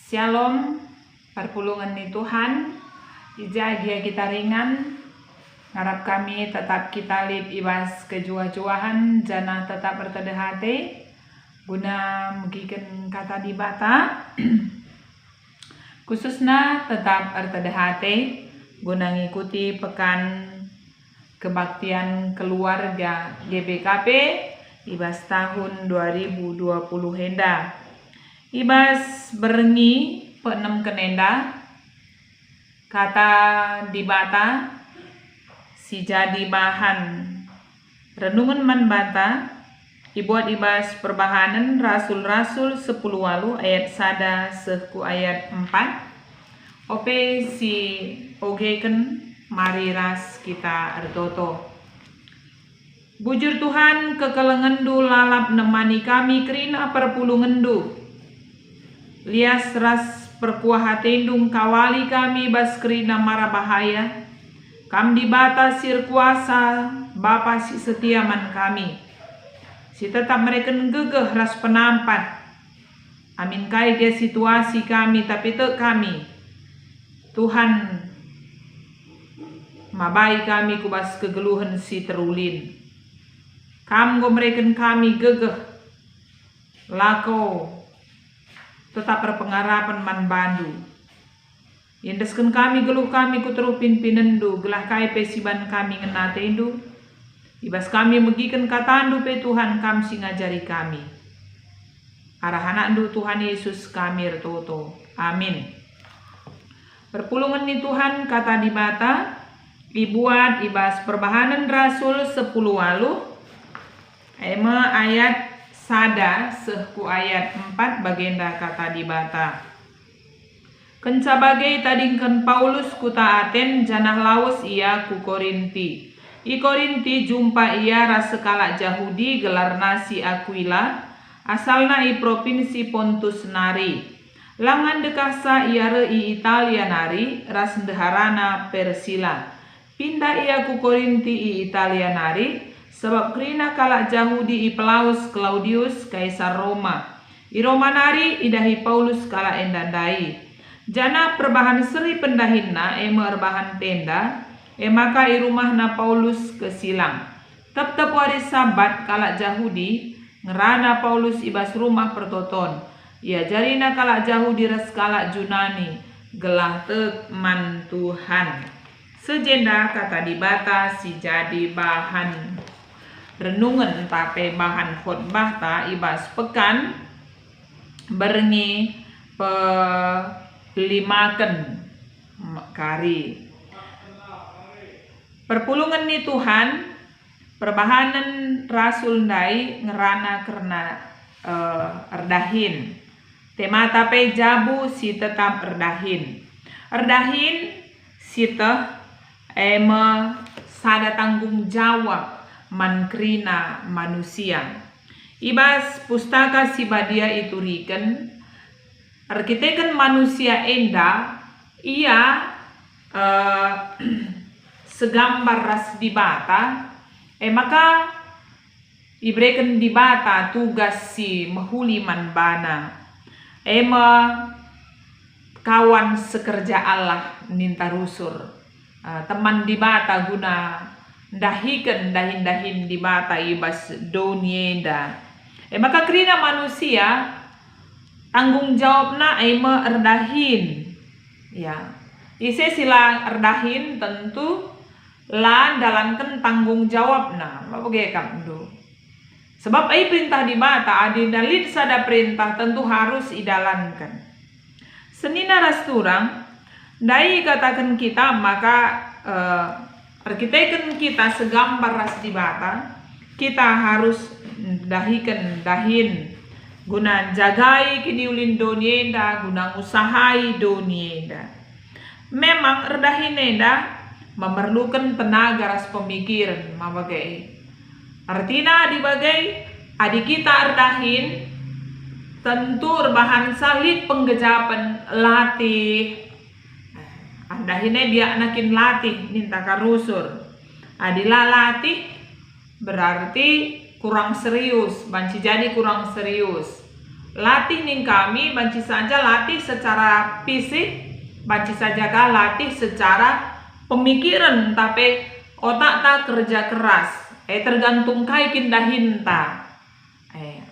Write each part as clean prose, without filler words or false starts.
Shalom, perpulungan ni Tuhan, ijagia kita ringan, ngarap kami tetap kita lip ibas kejua-juahan, jana tetap bertede hati, guna megikan kata di bata, khususnya tetap bertede hati, guna ngikuti pekan kebaktian keluarga GBKP, ibas tahun 2020 henda. Ibas berengi pe-6 kenenda kata di bata si jadi bahan renungan man bata ibuat ibas perbahanan rasul-rasul 10 walu ayat sada seku ayat 4 ope si ogeken mari ras kita ertoto. Bujur Tuhan kekelengendu lalap nemani kami kerina perpulungendu. Lias ras perkuah hatendung kawali kami baskrina mara bahaya. Kam di bata sir kuasa Bapa si setiaman kami. Si tetap mereka gegeh ras penampat. Amin kai dia situasi kami tapi te kami. Tuhan mabai kami kubas kegeluhan si terulin. Kam go mereka kami gegeh. Lako tetap berpengarapan man bandu. Yendesken kami geluh kami kuterupin pinendu, gelah kai pesiban kami ngenatendu. Ibas kami megiken katandu pe Tuhan kam si ngajari kami. Arahanandu Tuhan Yesus kami ertoto. Amin. Perpulungan ni Tuhan kata di bata, ibuat ibas perbahanan rasul 10 walu. Ema ayat sada sehku ayat 4 bagenda kata di bata. Kenca bagai tadingken Paulus kuta Aten janah lawas ia ku Korinti. I Korinti jumpa ia rasekala Jahudi gelar nasi Aquila asalna i provinsi Pontus nari. Langan dekasa ia re i Italia nari ras deharana Persila. Pindah ia ku Korinti i Italia nari. Sebab kerina kalak Jahudi i Pelaus Claudius Kaisar Roma. I Roma nari idahi Paulus kalak endandai. Jana perbahan seri pendahinna erbahan tenda. Maka i rumahna Paulus kesilang. Tep-tep waris sabat kalak Jahudi. Ngerana Paulus ibas rumah pertoton. Ia jarina kalak Jahudi res kalak Junani. Gelah teman Tuhan. Sejenda kata di bata si jadi bahan renungan tape bahan khotbah ta ibas pekan berengi pelimaken kari. Perpulungan ni Tuhan perbahanan rasul ndai ngerana karena erdahin. Tema tape jabu si tetap erdahin. Erdahin si teh sada tanggung jawab mankrina manusia. Ibas pustaka si badia itu riken arkiteken manusia enda ia segambar ras di bata maka ibreken di bata tugas si mahuli manbana kawan sekerja Allah ninta rusur teman di bata guna dahikan dahin-dahin di bata ibas donienda. Maka kerina manusia tanggung jawabna erdahin. Ya. Ise sila erdahin tentu la dalankan tanggung jawabna. Bapak kamdu. Sebab perintah di bata adi dalil sada perintah tentu harus idalankan. Senina rasturang dai katakan kita maka arkiteken kita segambar ras di bata, kita harus dahin guna jagai kiniulin donienda, guna usahai donienda. Memang erdahinenda memerlukan tenaga ras pemikiran, mabagai. Artinya dibagai adik kita erdahin tentu bahan salit penggejapan latih. Andahine dia anakin latih ninta karusur. Adila latih berarti kurang serius, banci jadi kurang serius. latih ning kami banci saja latih secara fisik, banci saja kah latih secara pemikiran, tapi otak tak kerja keras. Tergantung kaikin dahin ta.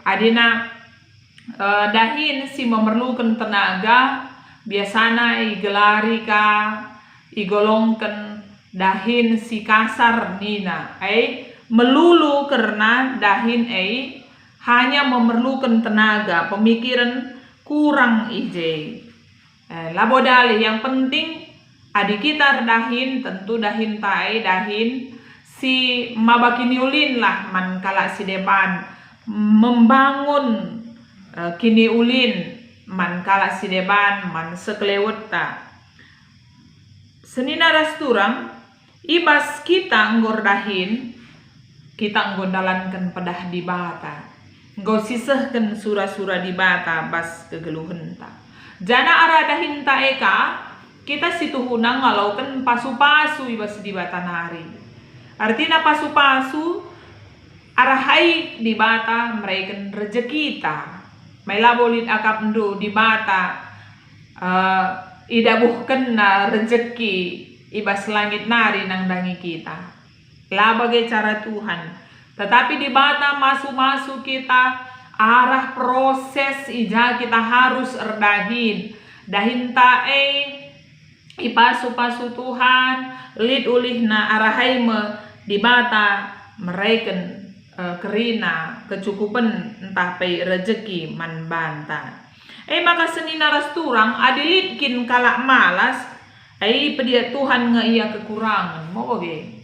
Adina dahin si memerlukan tenaga, biasana igelari ka igolongkan dahin si kasar nina. Melulu karena dahin hanya memerlukan tenaga, pemikiran kurang ije. Labodali yang penting adik kita dahin, tentu dahin tae dahin si mabakiniulin lah man kala si depan membangun kini ulin man kala si depan man sekelewet ta. Senina rasturang ibas kita nggor dahin, kita nggondalankan pedah di bata. Nggo sisehken sura-sura di bata bas kegeluhen ta. Jana arah dahin ta eka kita situ hunang ngalaukan pasu-pasu ibas di bata nari. Artinya pasu-pasu arahai di bata mereken rezeki ta. Maila bolit akap ndo di bata idabuhken na rezeki ibas langit nari nang dangi kita. Lah bagai cara Tuhan. Tetapi di bata masuk-masuk kita arah proses ija kita harus erdahin. Dahin tae ipasu-pasu Tuhan lid ulihna arahai me di bata mereken kerina kecukupan entah pe rezeki man banta. Maka senina rasturang adilitkin kalak malas pedia Tuhan nge ia kekurangan mau ge.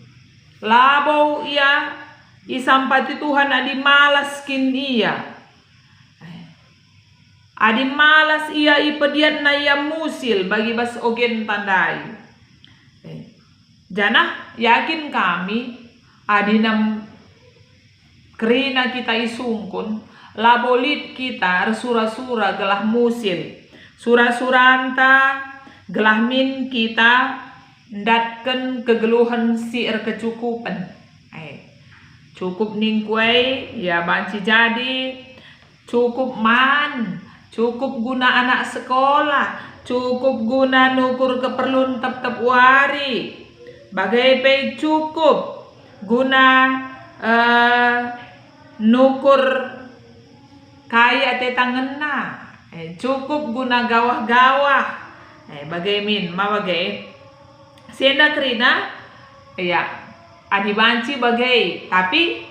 Labau ia isampati Tuhan adi malas kin iya. Adi malas ia ipediat na ia musil bagi bas ogen tandai. Janah yakin kami adinam kerina kita isungkun labolit kita sura-sura gelah musil. Sura-suranta gelah min kita ndatken kegeluhan si kecukupan. Cukup ning kue ya banci jadi, cukup man, cukup guna anak sekolah, cukup guna nukur keperluan tep-tep wari, bagai pe cukup guna nukur kaya tetangena, cukup guna gawah-gawah, bagai min, ma bagai sienda kerina, ya. Adi banci bagai, tapi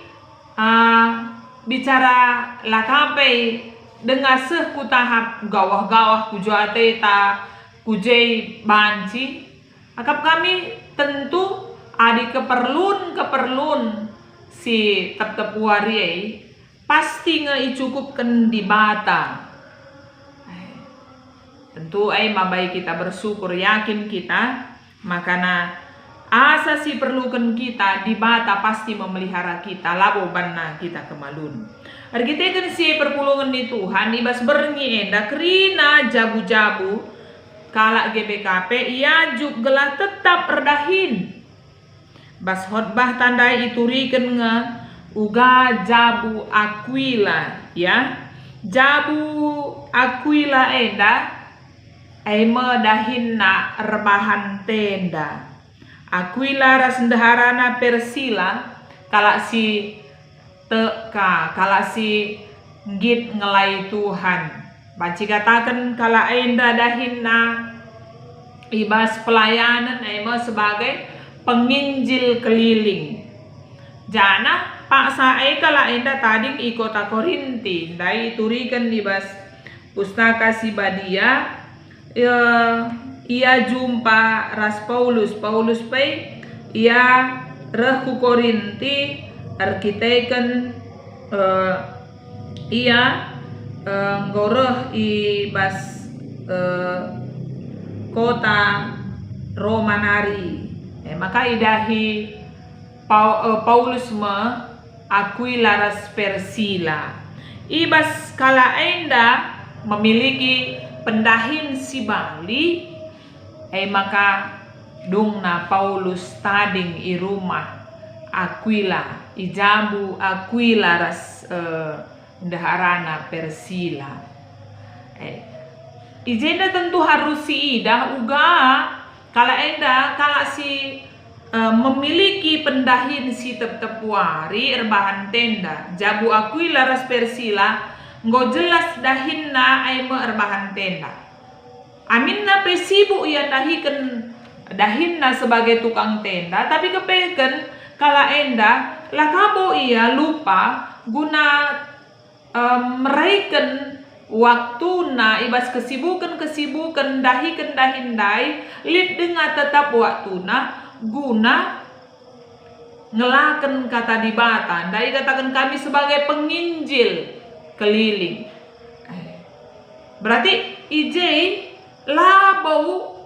bicara lakapai dengan seh ku tahap gawah-gawah kujuate ta kujei banci, akap kami tentu adi keperluan si tep-tep wari pasti ngecukupkan di bata. Tentu mabai kita bersyukur yakin kita makana asa si perlukan kita di bata pasti memelihara kita labo banna kita kemalun. Kita kan si perpulungan di Tuhan ibas bernyi enda kerina jabu-jabu kalak GBKP ia juk gelah tetap erdahin. Bas khotbah tandai ituriken nge uga jabu Aquila ya. Jabu Aquila enda dahin na rebahan tenda. Aquila rasendaharana Persila kalak si teka kalak si ngit ngelai Tuhan. Banci katakan kalak enda dahinna ibas pelayanan sebagai penginjil keliling. Jana paksa kalak enda tading i kota Korinti dai turikan ibas pustaka si Badia ia jumpa ras Paulus pe ia reh ku Korinti arkiteken ia ngoreh ibas kota Roma nari. Maka idahi Paulus me Aquila ras Persila ibas kala enda memiliki pendahin si Bali maka dungna Paulus tading i rumah Aquila ijabu Aquila ras ndaharana Persila. Ijenda tentu harus si ida uga kala enda kala si memiliki pendahin si tepuari erbahan tenda jabu akui laras Persila nggo jelas dahinna aimo erbahan tenda aminna pesibu ia dahinna sebagai tukang tenda tapi kepeken kala enda lakabo ia lupa guna meraikan waktuna ibas kesibukan dahindai lid dengan tetap waktuna guna ngelaken kata dibatan dai katakan kami sebagai penginjil keliling. Berarti ijei labau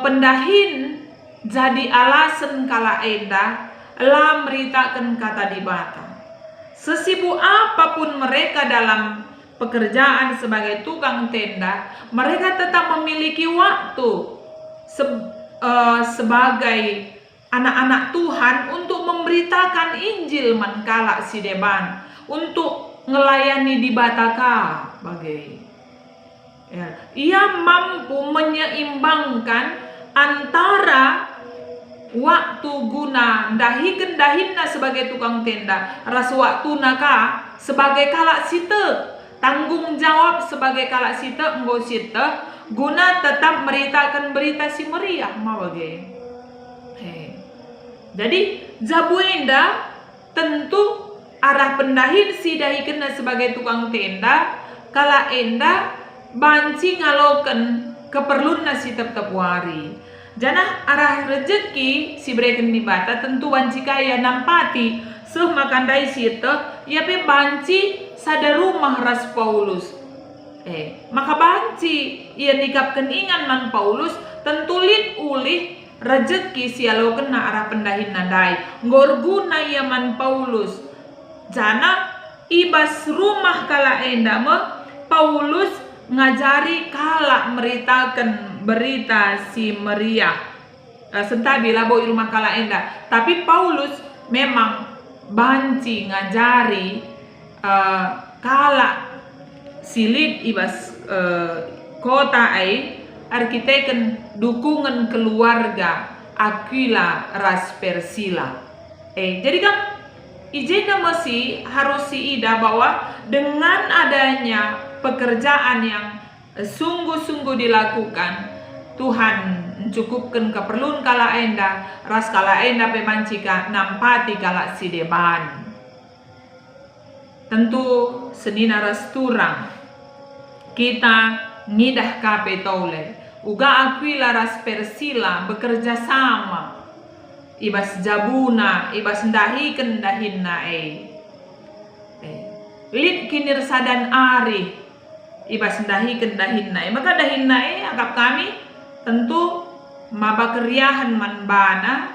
pendahin jadi alasan kala enda lah meritakan kata dibatan. Sesibuk apapun mereka dalam pekerjaan sebagai tukang tenda, mereka tetap memiliki waktu sebagai anak-anak Tuhan untuk memberitakan Injil mankala si deban, untuk ngelayani di Bataka bagai. Ya, ia mampu menyeimbangkan antara waktu guna dahinna sebagai tukang tenda, ras waktu naka sebagai kalak site, tanggung jawab sebagai kalak site enggo site guna tetap meritakan berita si meriah bagai. Jadi jabuenda tentu arah pendahin si dahikeun sebagai tukang tenda kala enda banci ngaloken keperluan si tetep wari. Jana arah rezeki si breken di bata tentu banci kaya nampati seuh makandai siete ya pe banci sada rumah ras Paulus. Maka banci ia nikapkan ingan man Paulus tentu lid ulih rezeki si alo kena arah pendahin nadai ngorguna ia man Paulus. Jana ibas rumah kala enda me Paulus ngajari kala meritakan berita si meriah sentabi labo rumah kala enda tapi Paulus memang banci ngajari kala silid ibas kota ai arkiteken dukungan keluarga Aquila ras Persila. Jadi kan ijena masih harus si ida bahwa dengan adanya pekerjaan yang sungguh-sungguh dilakukan Tuhan mencukupkan keperluan kala enda ras kala enda pemancika nampati kala si deban. Tentu senina ras turang kita ngidah kape tole uga Aquila ras Persila bekerja sama ibas jabuna ibas ndahiken dahinna lid kinir sadan ari ibas ndahiken dahinna maka dahinna agap kami tentu maba keriahan manbana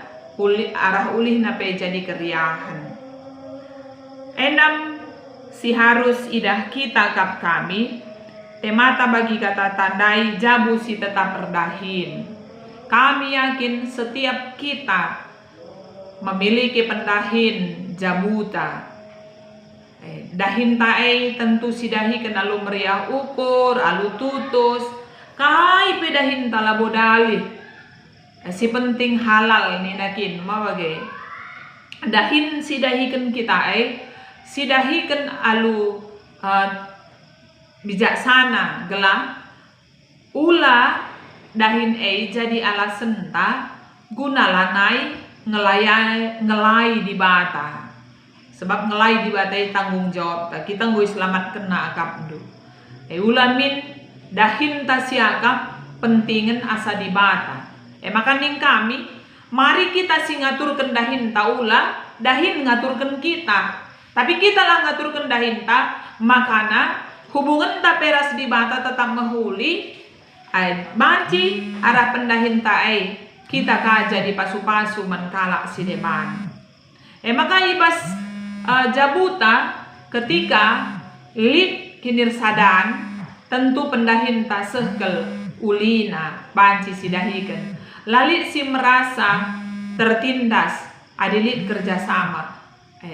arah ulih na pe jadi keriahan endam si harus idah kita kap kami temata bagi kata tandai jabu si tetap berdahin. Kami yakin setiap kita memiliki pendahin jabuta. Dahin tae tentu si dahi kena lu meriah ukur, alu tutus, kai pedahin tala bodali. Si penting halal ni nakin mawagai. Dahin si dahikan kita si dahikan alu bijaksana gelah ula dahin jadi alasan ta guna lanai ngelai di bata sebab ngelai di bata tanggung jawab ta kita ngoi selamat kena akap ndu ulamin dahin ta siakap pentingan asa di bata maka ning kami mari kita si ngaturkan dahin ta ula dahin ngaturkan kita tapi kita lah ngaturkan dahin ta makana hubungan ta peras di bata tetap mahuli banci arah pendahin tae kita kaja di pasu-pasu mankala si depan maka ibas jabuta ketika lid kinir sadan tentu pendahin ta sehkel ulina banci si dahikan lalit si merasa tertindas adilit kerjasama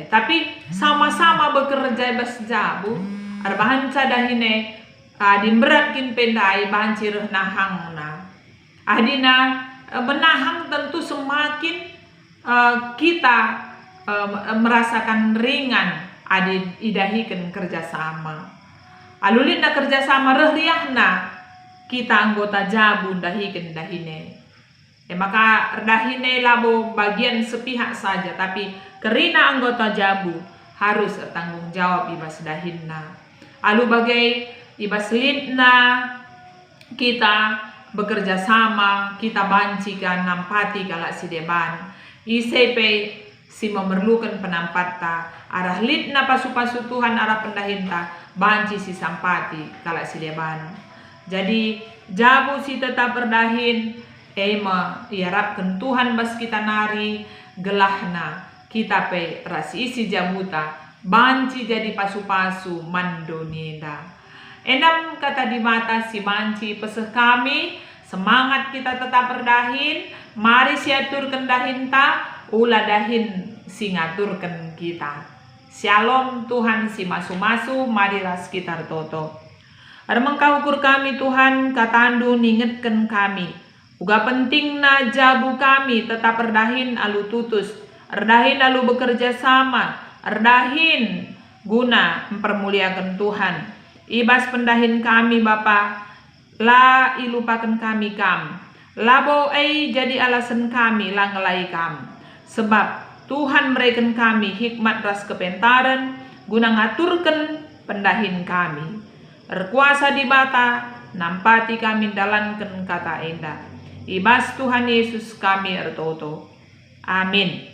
Tapi sama-sama bekerja ibas jabu, arbahan cadahine dimberatkin pendai banci nahang na. Adina menahang tentu semakin kita merasakan ringan idahikan kerjasama. Alulin na kerjasama rehriahna kita anggota jabu dahikan dahine. Maka dahine labo bagian sepihak saja, tapi kerina anggota jabu harus tanggung jawab ibas dahinna. Alu bagai ibas lidna kita bekerja sama, kita bancikan nampati kalak si deban. ICP si memerlukan penampata arah lidna pasu-pasu Tuhan arah pendahinta banci si sampati kalak si deban. Jadi jabu si tetap berdahin iharapkan Tuhan bas kita nari gelahna kita pe rasi isi jamuta banci jadi pasu-pasu mandonida. Enam kata di mata si banci peseh kami semangat kita tetap berdahin, mari siaturkan dahinta ulah dahin si ngaturkan kita. Shalom Tuhan si masu-masu mari ras sekitar toto. Ada mengkaukur kami Tuhan katandu ningetkan kami. Uga pentingna jabu kami tetap erdahin alu tutus, erdahin alu bekerja sama, erdahin guna mempermuliakan Tuhan. Ibas pendahin kami Bapa, la ilupakan kami kam, labo jadi alasan kami la ngelai kam. Sebab Tuhan mereken kami hikmat ras kepentaran guna ngaturkan pendahin kami. Erkuasa di bata, nampati kami dalankan kata endah. Ibas Tuhan Yesus kami ertoto. Amin.